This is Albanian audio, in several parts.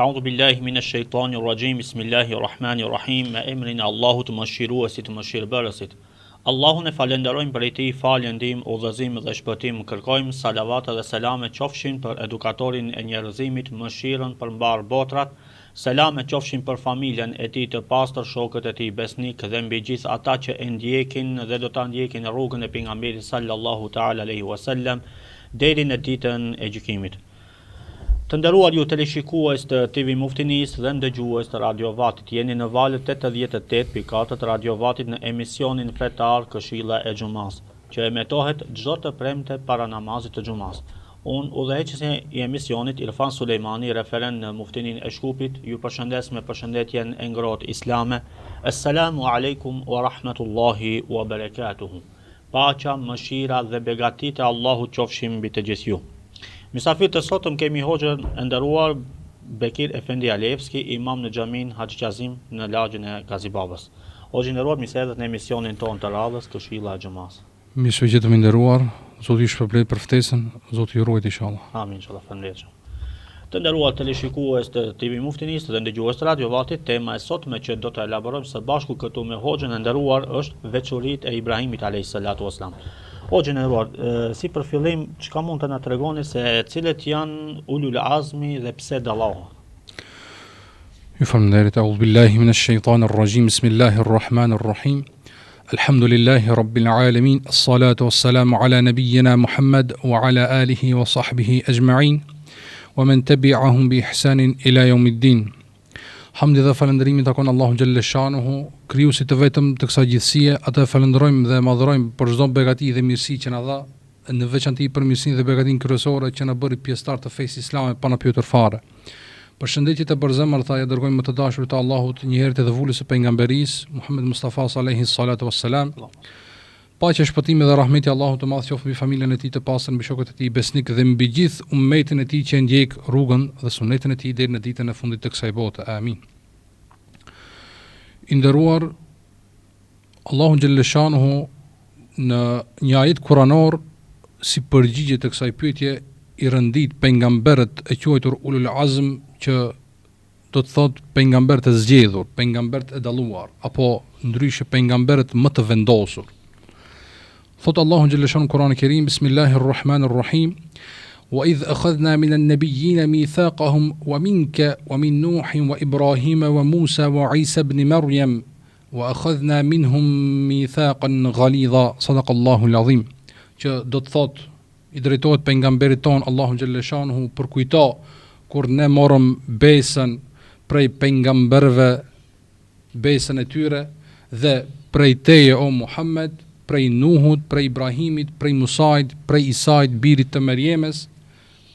A'udhu billahi minash shaitanir rajim. Bismillahirrahmanirrahim. Me emrin e Allahut të mëshiruesit, të mëshirbërësit. Allahun e falenderojmë për ti, falje, ndihmë, udhëzim dhe shpëtim. Kërkojmë salavat dhe selame qofshin për edukatorin e njerëzimit, mëshirën për mbar botrat. Selame qofshin për familjen e tij të pastër, shokët e tij besnik dhe mbi gjithë ata që e ndjekin dhe do ta ndjekin rrugën e pejgamberit sallallahu ta'ala alaihi wasallam deri në ditën e gjykimit. Të nderuar ju teleshikues të TV Muftinis dhe ndëgjues të Radio Vatit, jeni në valët 88.4 të Radio Vatit në emisionin fetar Këshilla e Xumas, që emetohet çdo të premte para namazit të Xumas. Unë udhëheqësi i emisionit Irfan Sulejmani, referent në Muftinin e Shkupit, ju përshëndes me përshëndetjen e ngrohtë islame. Assalamu alaikum wa rahmatullahi wa barakatuhu. Paqja, mëshira dhe begatitë e Allahut qofshin mbi të gjithë ju. Misafir të sotëm kemi hoxhën e nderuar Bekir Efendi Alevski, imam në xhamin Haxhi Qazim në lagjën e Gazibabës. Hoxhë i nderuar, mirë se erdhët në emisionin tonë të radhës Këshilla e Xumas. Mirë se jeni të nderuar, Zoti ju shpërblet për ftesën, Zoti ju ruaj inshallah. Amin inshallah, faleminderit. Të nderuar teleshikues të TV Muftinis dhe ndëgjues të Radio Vatit, tema e sotme që do të elaborojmë së bashku këtu me hoxhën e nderuar është veçoritë e Ibrahimit alayhis salatu wassalam. Hoxhën e nderuar, si për fillim, çka mund të na tregoni se cilët janë ulul azmi dhe pse dallohen? Ju falenderoj. A'udhu billahi minash shaitanir rajim. Bismillahirrahmanirrahim. Alhamdulillahi rabbil alamin. As-salatu was-salamu ala nabiyyina Muhammad wa ala alihi wa sahbihi ajma'in. Wa man tabi'ahum bi ihsanin ila yawmiddin. Hamdi dhe falënderimi takon Allahu xhalla shanuhu, krijuesit të vetëm të kësaj gjithësie. Atë falenderojmë dhe madhërojmë për çdo begati dhe mirësi që na dha, në veçantë për mirësinë dhe begatin kryesore që na bëri pjesëtar të fesë islame pa na pyetur fare. Përshëndetje të përzemër tha ja dërgojmë më të dashur të Allahut, një herë të vulës së pejgamberisë Muhammed Mustafa sallallahu salatu wassalam. Paqja, shpëtimi dhe rahmeti i Allahut të madh qoftë mbi familjen e tij të pastër, mbi shokët e tij besnik dhe mbi gjithë ummetin e tij që ndjek rrugën dhe sunetin e tij deri në ditën e fundit të kësaj bote. Amin. I nderuar, Allahu xhalla shanuhu në një ajet kuranor si përgjigje të kësaj pyetje i rëndit pejgamberët e quajtur ulul azm, që do të thotë pejgamberët e zgjedhur, pejgamberët e dalluar, apo ndryshe pejgamberët më të vendosur. Thot Allahu xhalla shanu Kur'an-i Kerim, Bismillahirrahmanirrahim, wa idh akhadhna minan nabiyyina mithaqahum wa minka wa min Nuhin wa Ibrahima wa Musa wa Isa ibn Maryam wa akhadhna minhum mithaqan ghalidha. Sadaqallahu al-azim. Që do të thot i drejtohet pejgamberit ton Allahu xhalla shanu për kujto kur ne morëm besën prej pejgamberëve, besën e tyre, dhe prej teje o Muhammed, prej Nuhut, prej Ibrahimit, prej Musait, prej Isait, birit të Merjemes,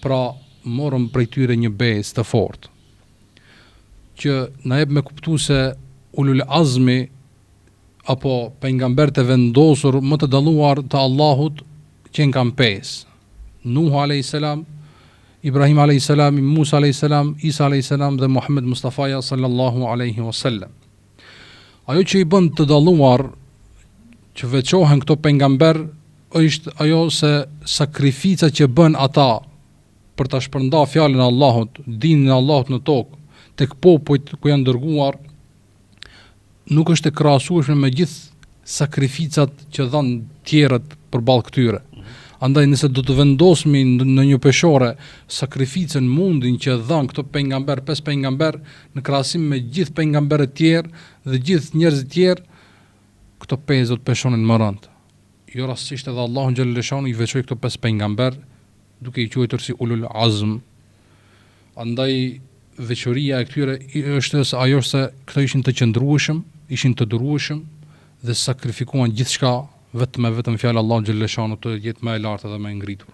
pra morëm prej tyre një besë të fortë, që na jep me kuptu se ulul azmi, apo pejgamberët e vendosur më të dalluar të Allahut, që kanë pesë: Nuhu alayhis salam, Ibrahim alayhis salam, Musa alayhis salam, Isa alayhis salam dhe Muhammed Mustafa sallallahu alaihi wasallam. Ajo që i bën të dalluar, që veçohen këto pejgamber, është ajo se sakrificat që bën ata për ta shpërndarë fjalën e Allahut, dinin e Allahut në tokë, tek popujt ku janë dërguar, nuk është e krahasueshme me gjithë sakrificat që dhanë tjerët përballë këtyre. Andaj nëse do të vendosmi në një peshore sakrificën, mundin që dhanë këto pejgamber, 5 pejgamber, në krahasim me gjithë pejgamberët tjerë dhe gjithë njerëzit tjerë, këto 5 do të peshonin më rënd. Jo rastësisht edhe Allahu xhalla shanu i veçoi këto 5 pejgamber duke i quajtur si ulul azm. Andaj veçoria e këtyre është se ajo se këto ishin të qëndrueshëm, ishin të durueshëm dhe sakrifikuan gjithçka vetëm fjalë Allahu xhalla shanu të jetë më e lartë dhe më e ngritur.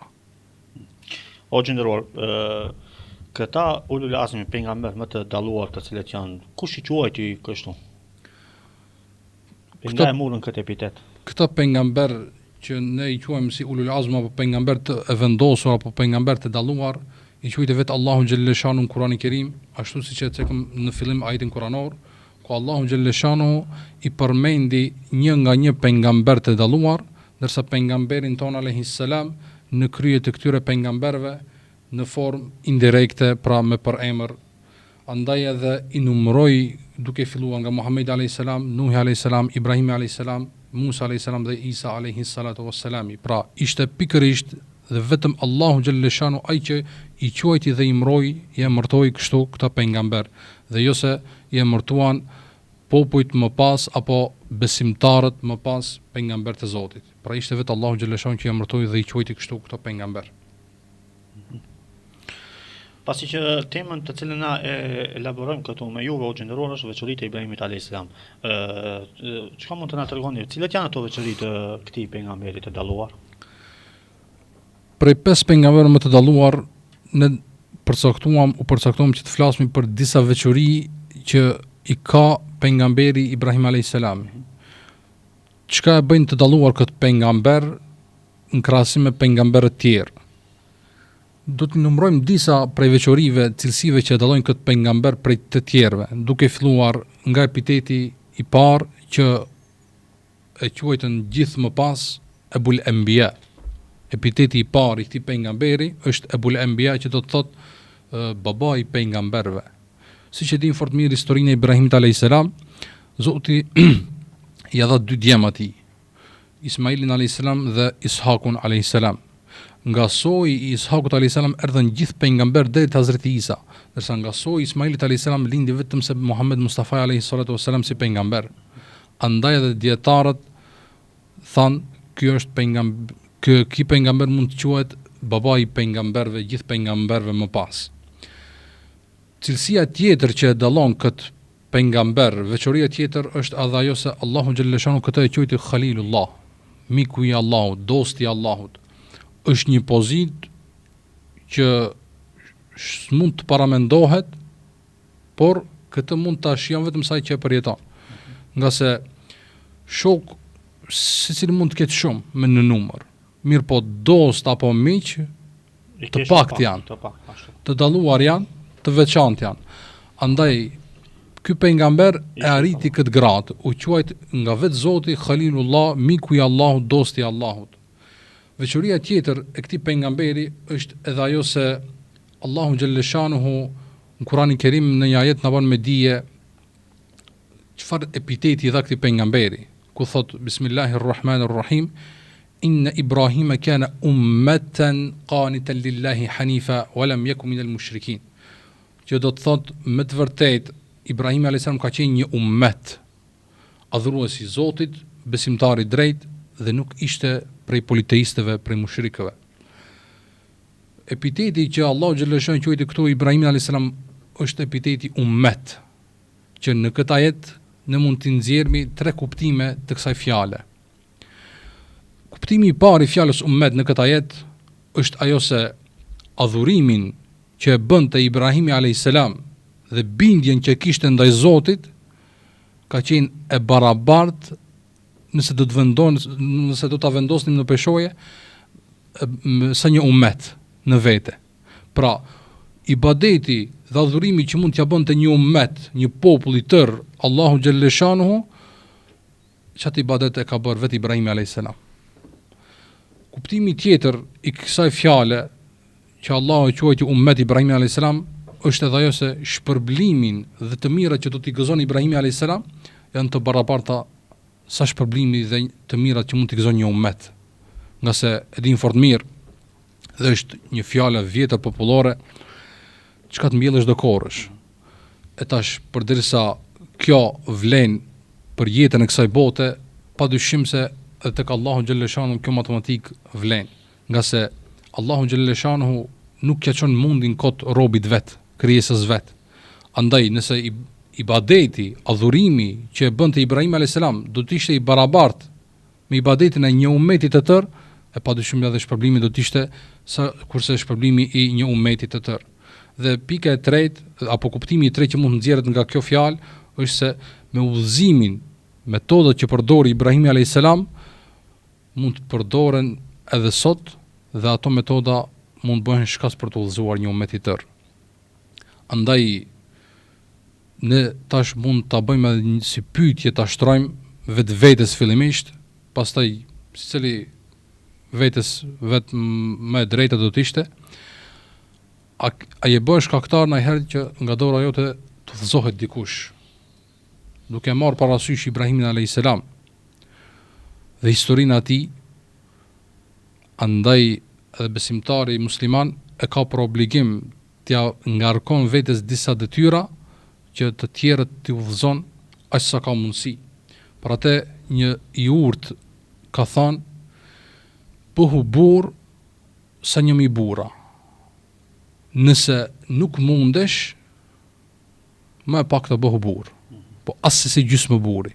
O gjendëruar, këta ulul azmi pejgamber më të dalluar, të cilët janë, kush i quajti kështu? Nga e murën këtë epitet? Këta pejgamber që ne i quajmë si ulul azm apo pejgamber të vendosur apo pejgamber të dalluar, i quajtë vetë Allahu xhalla shanu në Kur'anin e Kerim, ashtu siç e cekëm në fillim ajetin kuranor, ku Allahu xhalla shanu i përmendi një nga një pejgamber të dalluar, ndërsa pejgamberin ton alayhis salam në krye të këtyre pejgamberëve në formë indirekte, pra me përemër, Andaj edhe i numëroi duke filluar nga Muhamedi alayhis salam, Nuhi alayhis salam, Ibrahim alayhis salam, Musa alayhis salam dhe Isa alayhis salatu wassalam. Pra ishte pikërisht dhe vetëm Allahu xhalleshanu ai që i quajti dhe i emërtoi kështu këta pejgamber, dhe jo se i emërtuan popujt më pas apo besimtarët më pas pejgambert e Zotit. Pra ishte vetë Allahu xhalleshanu që i emërtoi dhe i quajti kështu këta pejgamber. Pasi që temën të cilën na elaborojmë këtu me juve o xhenderor është veçoritë e Ibrahimit alayhis salam. Çka mund të na tregoni, cilat janë ato veçoritë të këtij pejgamberi të dalluar? Prej 5 pejgamberëve më të dalluar ne përcaktuam që të flasim për disa veçori që i ka pejgamberi Ibrahim alayhis salam. Çka e bëjnë të dalluar këtë pejgamber në krahasim me pejgamberët tjerë? Do të numërojmë disa prej veçorive, cilësive që dallojnë këtë pejgamber prej të tjerëve, duke filluar nga epiteti i parë që e quajtën gjithë më pas Ebul Enbiya. Epiteti i parë i këtij pejgamberi është Ebul Enbiya, që do të thotë baba i pejgamberëve. Siç e din fort mirë historinë e Ibrahimit alayhis salam, Zoti i dha 2 djem atij, Ismailin alayhis salam dhe Ishakun alayhis salam. Nga soji i Ishakut alayhis salam erdhën gjithë pejgamber deri te Hazreti Isa, ndërsa nga soji i Ismailit alayhis salam lindi vetëm se Muhammed Mustafa alayhis salatu wassalam si pejgamber. Andaj edhe dietarët thanë ky është pejgamber, ky pejgamber mund të quhet baba i pejgamberëve, gjithë pejgamberëve më pas. Cilësia tjetër që e dallon këtë pejgamber, veçoria tjetër është edhe ajo se Allahu xhalleshanu këtë e quajti Khalilullah, miku i Allahut, dosti i Allahut. Është një pozitë që mund të paramendohet, por këtë mund ta shijon vetëm sa që e përjeton. Nga se shok secili mund të ketë shumë me në numër, mirë po dost apo miq të pakt janë, të dalluar janë, të veçantë janë. Andaj ky pejgamber e arriti këtë gradë, u quajt nga vetë Zoti Khalilullah, miku i Allahut, dosti i Allahut. Veçoria tjetër e këtij pejgamberi është edhe ajo se Allahu xhalleshanuhu në Kur'anin Kerim në një ajet na bën me dije çfarë epiteti i dha këtij pejgamberi, ku thot Bismillahirrahmanirrahim, inna Ibrahima kana ummatan qanitan lillahi hanifa wa lam yakun minal mushrikin. Që do të thot me të vërtetë Ibrahim alayhis salam ka qenë një ummet, adhurues i Zotit, besimtar i drejt dhe nuk ishte prej politeistëve, prej mushrikëve. Epiteti që Allahu xhalleshanu quajti këtu Ibrahim alayhis salam është epiteti ummet, që në këtë ajet ne mund të nxjerrmi 3 kuptime të kësaj fjale. Kuptimi i parë i fjalës ummet në këtë ajet është ajo se adhurimin që e bënte Ibrahimi alayhis salam dhe bindjen që kishte ndaj Zotit ka qenë e barabartë nëse do ta vendosnim në peshoje sa një ummet në vete. Pra, ibadeti dhe adhurimi që mund t'ja bënte një ummet, një popull i tërë, Allahu xhalleshanuhu, çat ibadet e ka bërë vetë Ibrahimi alayhis salam. Kuptimi tjetër i kësaj fjale që Allahu e quajti ummet Ibrahimi alayhis salam është edhe ajo se shpërblimin dhe të mirat që do t'i gëzon Ibrahimi alayhis salam janë të barabarta sa shpërblimi dhe të mirat që mund t'i gëzon një ummet. Nga se e din fort mirë dhe është një fjale vjetër popullore, çka të mbjellësh do korrësh. E tash përderisa kjo vlen për jetën e kësaj bote, padyshim se edhe tek Allahu xhalleshanu kjo matematik vlen. Nga se Allahu xhalleshanu nuk ja çon mundin kot robit vet, krijesës vet. Andaj nëse ibadeti, adhurimi që e bënte Ibrahim alayhis salam do të ishte i barabartë me ibadetin e një ummeti të tërë, e padyshim edhe shpërblimi do të ishte sa kurse shpërblimi i një ummeti të tërë. Dhe pika e tretë apo kuptimi i tretë që mund të nxjerret nga kjo fjalë është se me udhëzimin, metodat që përdori Ibrahimi alayhis salam mund të përdoren edhe sot dhe ato metoda mund bëhen shkas për të udhëzuar një ummet i tërë. Andaj ne tash mund ta bëjmë edhe si pyetje ta shtrojmë vetes fillimisht, pastaj secili vetes vetëm më e drejta do të ishte a je bësh shkaktar ndonjëherë që nga dora jote të thëzohet dikush, duke marrë parasysh Ibrahimin a.s. dhe historinë e tij, andaj edhe besimtari musliman e ka për obligim t'ja ngarkon vetes disa detyra që të tjerët t'i udhëzon aq sa ka mundësi. Për atë një i urtë ka thënë: bëhu burr sa një mi burra. Nëse nuk mundesh, më pak të bëhu burr, po as si gjysmë burri.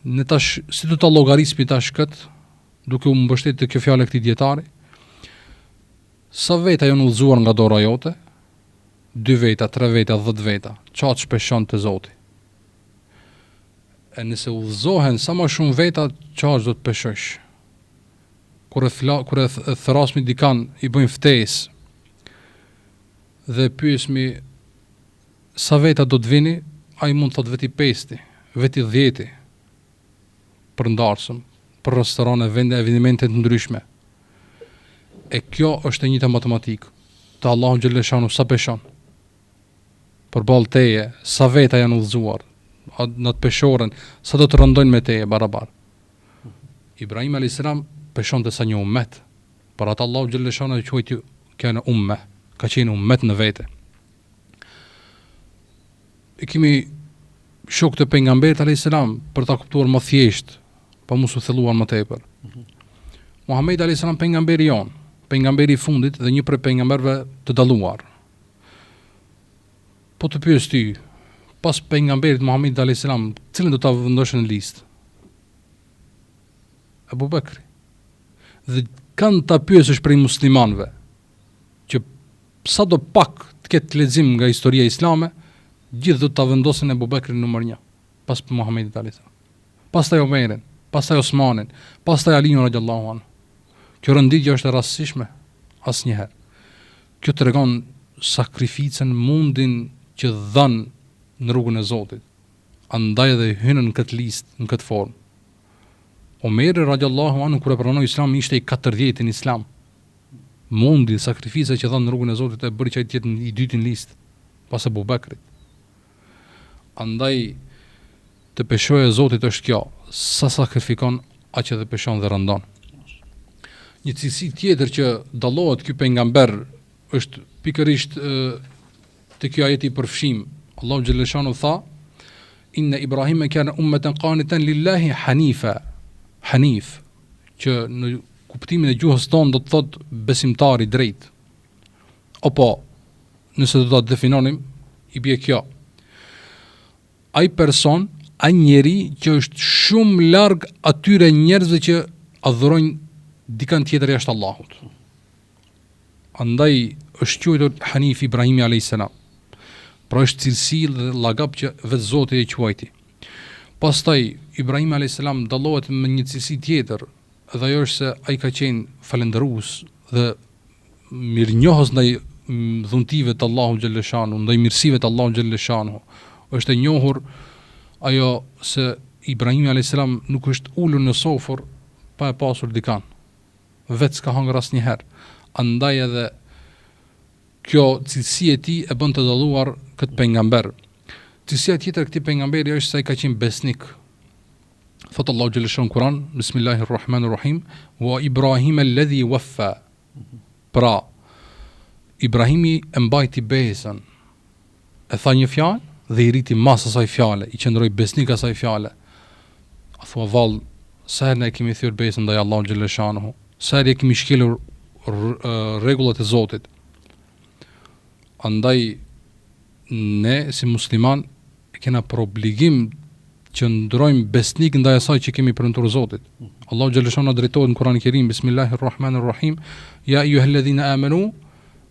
Në tash, si do ta llogarismi tash këtë, duke u mbështetur te kjo fjalë e këtij dietari, sa veta janë udhëzuar nga dora jote? 2 veta, 3 veta, 10 veta. Çfarë të shpeshon te Zoti? E nëse udhëzohen sa më shumë veta, çfarë do të peshosh? Kur e thrasmi dikan, i bëjmë ftesë dhe pyesmi sa veta do të vini, ai mund të thotë veti 5, veti 10 për ndarsëm, për restorane, vende, evenimente të ndryshme. E kjo është e njëjta matematikë. Te Allahu xhallahu shanu sa peshon. Përballë teje, sa veta janë udhëzuar, në të peshorën, sa do të rëndojnë me teje barabar. Ibrahim a.s. peshon të sa një ummet, për atë Allahu xhallahu shanu e quajti kana umme, ka qenë ummet në vete. E kemi shokët e pejgamberit a.s. për ta kuptuar më thjesht, pa mos u thelluar më tepër. Muhamedi a.s. pejgamberi jon, pejgamberi i fundit dhe një prej pejgamberëve të dalluar. Po të pyes ty, pas pejgamberit Muhamedit a.s. cilën do ta vendosh në listë? Abu Bekri. Dhe kanë ta pyesësh prej muslimanëve, që sa do pak të ketë lexim nga historia islame, gjithë do ta vendosin Abu Bekrin numër 1, pas Muhamedit a.s. Pastaj Omerin, pastaj Osmanin, pastaj Aliun radhiyallahu anhu. Kjo rënditje është e rastësishme? Asnjëherë. Kjo tregon sakrificën, mundin që dhan në rrugën e Zotit. Andaj edhe hynën në këtë listë, në këtë formë. Omeri radhiyallahu anhu kur e pranoi Islamin ishte i 40 në Islam. Mundi, sakrifica që dhan në rrugën e Zotit e bëri që ai të jetë i dytë në listë, pas Abu Bekrit. Andaj të peshoja e Zotit është kjo, sa sakrifikon, aq edhe peshon dhe rëndon. Një cilësi tjetër që dallohet ky pejgamber është pikërisht te ky ajeti i përfshim. Allahu xhallahu shanu tha: inna Ibrahima kana ummatan qanitan lillahi hanifa. Hanif, që në kuptimin e gjuhës tonë do të thotë besimtar i drejt. Apo nëse do ta definonim, i bie kjo: ai person, ai njeri që është shumë larg atyre njerëzve që adhurojnë dikën tjetër jashtë Allahut. Andaj është quajtur Hanif Ibrahimi a.s. Pra është cilësi dhe llagap që vetë Zoti e quajti. Pastaj Ibrahim a.s. dallohet me një cilësi tjetër, dhe ajo është se ai ka qenë falendërues dhe mirënjohës ndaj dhuntive të Allahut xhallahu shanu, ndaj mirësive të Allahut xhallahu shanu. Është e njohur ajo se Ibrahim a.s. nuk është ulur në sofër pa e pasur dikan. Vetë s'ka hangër asnjëherë. Andaj edhe kjo cilësi e tij e bën të dalluar këtë pejgamber. Cilësia tjetër e këtij pejgamberi është se ai ka qenë besnik. Thot Allahu xhallahu shanu në Kur'an, Bismillahirrahmanirrahim, wa Ibrahim alladhi waffa. Pra, Ibrahimi e mbajti besën. E tha një fjalë dhe i rriti mas asaj fjale, i qëndroi besnik asaj fjale. A thua vallë, sa herë ne kemi thyer besën ndaj Allahu xhallahu shanu, sa herë kemi shkelur rregullat e Zotit. Andaj ne si musliman kena për obligim që ndrojmë besnik ndaj asaj që kemi premtuar Zotit. Allahu xhallahu shanu drejtohet në Kur'anin e Kerim, Bismillahirrahmanirrahim, ya ayyuhalladhina amanu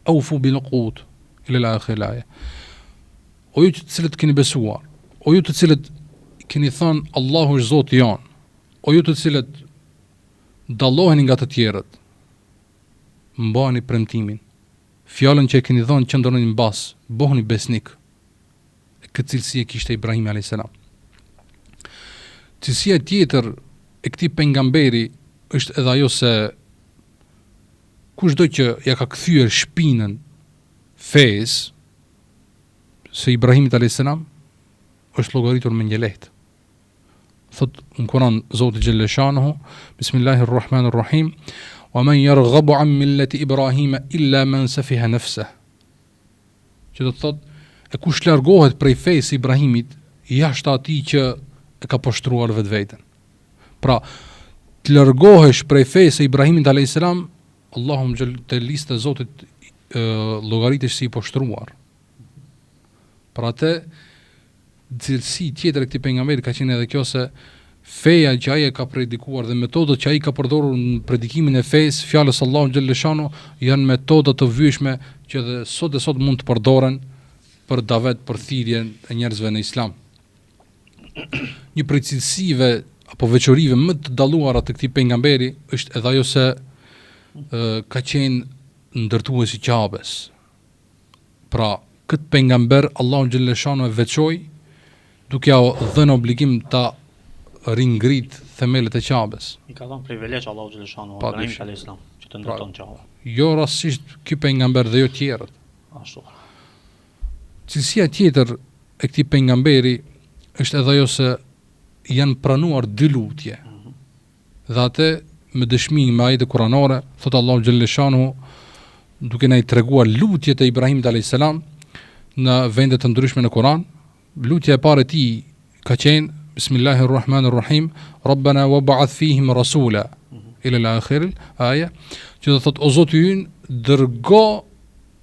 awfu bil uqud ila al-akhir aya. O ju të cilët keni besuar, o ju të cilët keni thënë Allahu është Zoti jon, o ju të cilët dalloheni nga të tjerët, mbani premtimin. Fjalën që e keni dhënë qëndroni mbas, bëhuni besnik. Këtë cilësi e kishte Ibrahim a.s. Cilësia tjetër e këtij pejgamberi është edhe ajo se kushdo që ja ka kthyer shpinën fesë se Ibrahimit a.s. është llogaritur me një lehtë. Thot në Kur'an Zoti xhelle shanuhu, Bismillahirrahmanirrahim, wa man yarghabu an millati Ibrahima illa man safiha nafsah. Që do të thot, e kush largohet prej fesë Ibrahimit, jashtë atij që e ka poshtruar vetveten. Pra, të largohesh prej fesë Ibrahimit a.s. Allahu xhel te lista e Zotit llogaritesh si i poshtruar. Pra atë cilësi tjetër e këtij pejgamberi ka qenë edhe kjo se feja që ai e ka predikuar dhe metodat që ai ka përdorur në predikimin e fesë, fjalës Allahu xhelle shanu, janë metoda të vyeshme që edhe sot mund të përdoren për davet, për thirrjen e njerëzve në Islam. Një prej cilësive apo veçorive më të dalluara të këtij pejgamberi është edhe ajo se ka qenë ndërtuesi i Ka'bes. Pra, këtë pejgamber Allahu xhelle shanu e veçoi duke ja dhënë obligim ta ringrit themelet e Ka'bes. I ka dhënë privilegj Allahu xhelle shanu Ibrahimit alayhis salam që të ndërton Ka'bën. Jo rastësisht ky pejgamber dhe jo tjerët. Ashtu. Cilësia tjetër e këtij pejgamberi është edhe ajo se janë pranuar dy lutje. Dhe atë me dëshmi me ajete kuranore, thot Allahu xhelle shanu duke na i treguar lutjet e Ibrahimit alayhis salam në vende të ndryshme në Kur'an. Lutja e parë e tij ka qenë Bismillahirrahmanirrahim, Rabbana wab'ath fihim rasula ila al-akhir aya, që do thot o Zoti ynë, dërgo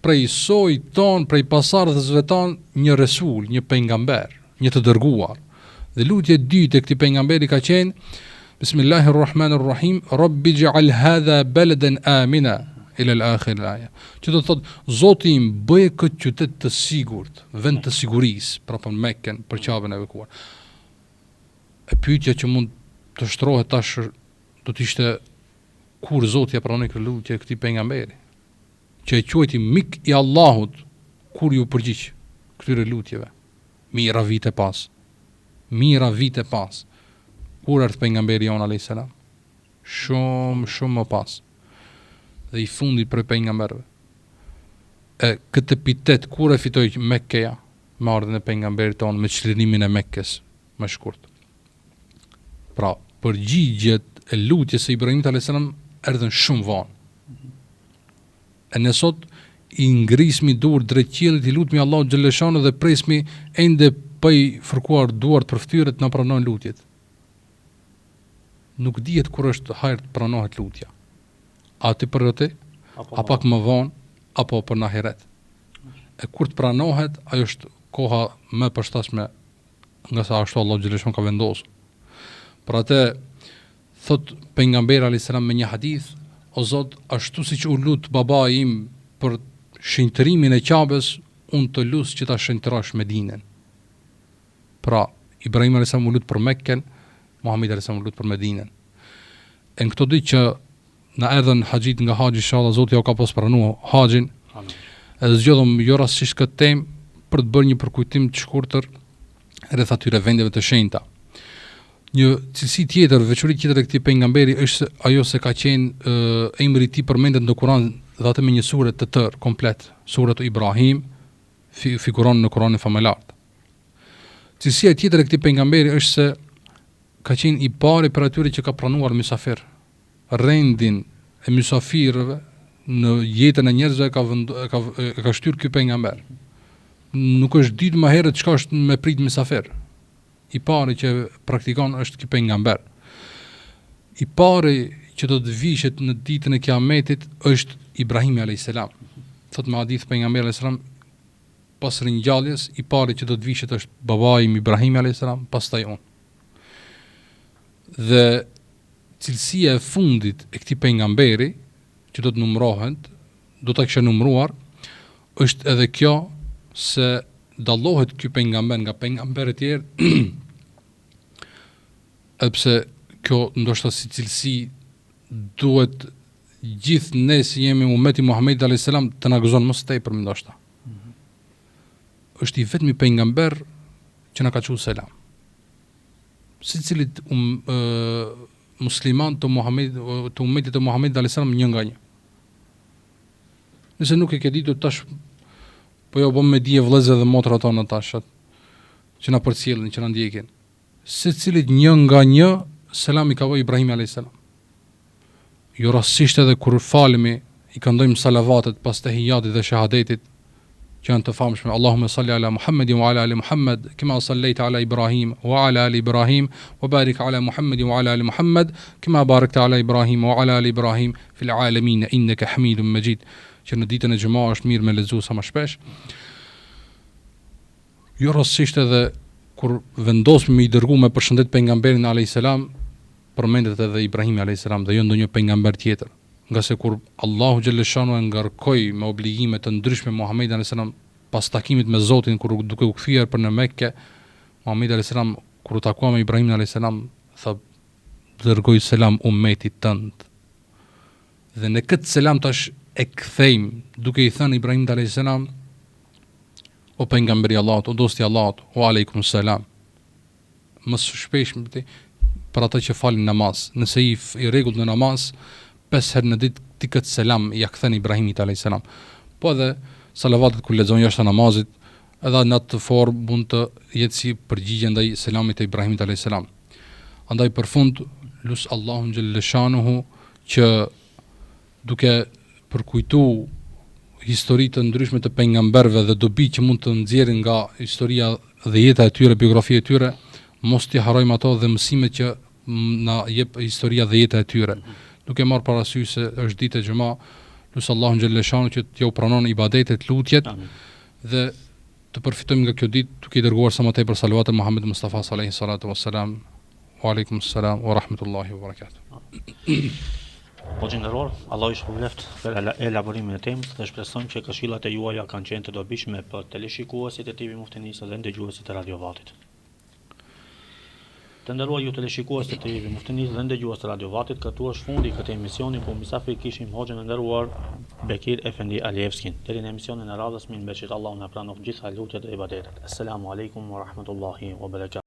prej sojit ton, prej pasardhësve ton një resul, një pejgamber, një të dërguar. Dhe lutja e dytë e këtij pejgamberi ka qenë Bismillahirrahmanirrahim, Rabbi ij'al hadha baladan amina ila al-akhir aya. Që do thot Zoti im bëje këtë qytet të sigurt, vend të sigurisë, pra për Mekkën, për Ka'bën e bekuar. E pyetja që mund të shtrohet tash do të ishte kur Zoti ja pranoi këtë lutje e këtij pejgamberi, që e quajti mik i Allahut, kur ju përgjigj këtyre lutjeve. Mira vite pas. Kur erdhi pejgamberi jon alayhis salam? Shumë më pas. Dhe i fundit për pejgamberëve. E këtë epitet kur e fitoi Mekkeja me ardhen e pejgamberit tonë me çlirimin e Mekkes më shkurt. Pra, përgjigjet e lutjes së Ibrahimit alayhis salam erdhën shumë vonë. E ne sot i ngrismi dur drejt qiellit, i lutmi Allahu xhelle shanu dhe presmi ende pa i fërkuar duart për fytyrët na pranojnë lutjet. Nuk dihet kur është hajër të pranohet lutja. A ti për rëti, a pak më vonë, apo për në ahiret. E kur të pranohet, ajo është koha më përshtatshme nga sa ashtu Allah xhëleshon ka vendosur. Për atë, thot pejgamberi alayhis salam me një hadith, o Zot, ashtu siç u lut babai im për shenjtërimin e Ka'bes, unë të lus që ta shenjtërosh Medinën. Pra, Ibrahim alayhis salam u lut për Mekkën, Muhamedi alayhis salam u lut për Medinën. E në këto ditë që na erdhën haxhit nga haxhi, inshallah Zoti ja ka pas pranuar haxhin. Amin. Edhe zgjodhëm jo rastësisht këtë temë për të bërë një përkujtim të shkurtër rreth atyre vendeve të shenjta. Një cilësi tjetër, veçori tjetër e këtij pejgamberi është ajo se ka qenë emri i tij përmendet në Kur'an dhe atë me një sure të tërë komplet, suratu Ibrahim figuron në Kur'anin famëlar. Cilësia tjetër e këtij pejgamberi është se ka qenë i pari për atyre që ka pranuar mysafir. Rendin e mysafirëve në jetën e njerëzve ka shtyr ky pejgamber. Nuk është ditë më herët çka është me prit mysafir. I pari që praktikon është ky pejgamber. I pari që do të vishet në ditën e Kiametit është Ibrahimi alayhis salam. Thot me hadith pejgamberi alayhis salam, pas ringjalljes, i pari që do të vishet është babai im Ibrahimi alayhis salam, pastaj unë. Dhe cilësia e fundit e këtij pejgamberi që do të numërohet, do ta kisha numëruar, është edhe kjo se dallohet ky pejgamber nga pejgamberët e tjerë, pse kjo ndoshta si cilësi duhet gjithë ne si jemi ummeti Muhamedit alayhis salam të na gëzon më së tepër ndoshta. Është i vetmi pejgamber që na ka thënë selam. Sicilit musliman të Muhamedit të Muhamedit alayhis salam një nga një. Nëse nuk e ke ditur tash, po jo bëm me dije vëllezër dhe motra tonë tashat, që na përcjellin, që na ndjekin. Secilit një nga një selam i ka vënë Ibrahim a.s. Jo rastësisht edhe kur falemi i këndojmë salavatet pas tahiyatit dhe shahadetit, që janë të famshme. Allahumma salli ala Muhammedin wa ala ali Muhammed, kama sallaita ala Ibrahim wa ala ali Ibrahim, wa barik ala Muhammedin wa ala ali Muhammed, kama barakta ala Ibrahim wa ala ali Ibrahim fil alamin innaka Hamidum Majid. Që në ditën e xumah është mirë me lexuar sa më shpesh. Jo rastësisht edhe kur vendosmi me i dërguar me përshëndet pejgamberin alayhis salam, përmendet edhe Ibrahim alayhis salam dhe jo ndonjë pejgamber tjetër. Nga se kur Allahu xhaleshanu e ngarkoi me obligime të ndryshme Muhamedit alayhis salam pas takimit me Zotin kur duke u kthyer për në Mekke, Muhamedi alayhis salam kur u takua me Ibrahimin alayhis salam tha dërgoj selam ummetit tënd. Dhe në këtë selam tash e kthejmë duke i thënë Ibrahimit alayhis salam o pejgamberi i Allahut, o dosti i Allahut, o aleikum selam. Më së shpesh për ata që falin namaz, nëse i rregullt në namaz 5 herë në ditë ti këtë selam ja kthen Ibrahimit alayhis salam. Po edhe salavatet kur lexon jashtë namazit, edhe në atë formë mund të jetë si përgjigje ndaj selamit të Ibrahimit alayhis salam. Andaj për fund lut Allahun xhaleshanuhu që duke përkujtu histori të ndryshme të pejgamberëve dhe dobi që mund të nxjerrin nga historia dhe jeta e tyre, biografia e tyre, mos t'i harrojmë ato dhe mësimet që na jep historia dhe jeta e tyre. Duke marrë parasysh se është ditë e xumah, lut Allahun xhaleshanu që t'ju pranon ibadetet, lutjet. Amin. Dhe të përfitojmë nga kjo ditë duke i dërguar sa më tepër salavat e Muhamedit Mustafa sallallahu alaihi salatu wassalam. Wa alaikum salam wa rahmatullahi wa barakatuh. Po gjendëror, Allah i shpëleft për elaborimin e temës dhe shpresojmë që këshillat e juaja kanë qenë të dobishme për teleshikuesit e TV Muftinisë dhe ndëgjuesit e Radio Vatit. Të nderuar ju teleshikues të TV Muftinisë dhe ndëgjues të Radio Vatit, këtu është fundi i këtij emisioni ku mysafir kishim hoxhën e nderuar Bekir Efendi Alievskin. Deri në emisionin e radhës, min beqit Allahu na pranoft gjitha lutjet dhe ibadetet. Assalamu alaikum wa rahmatullahi wa barakatuh.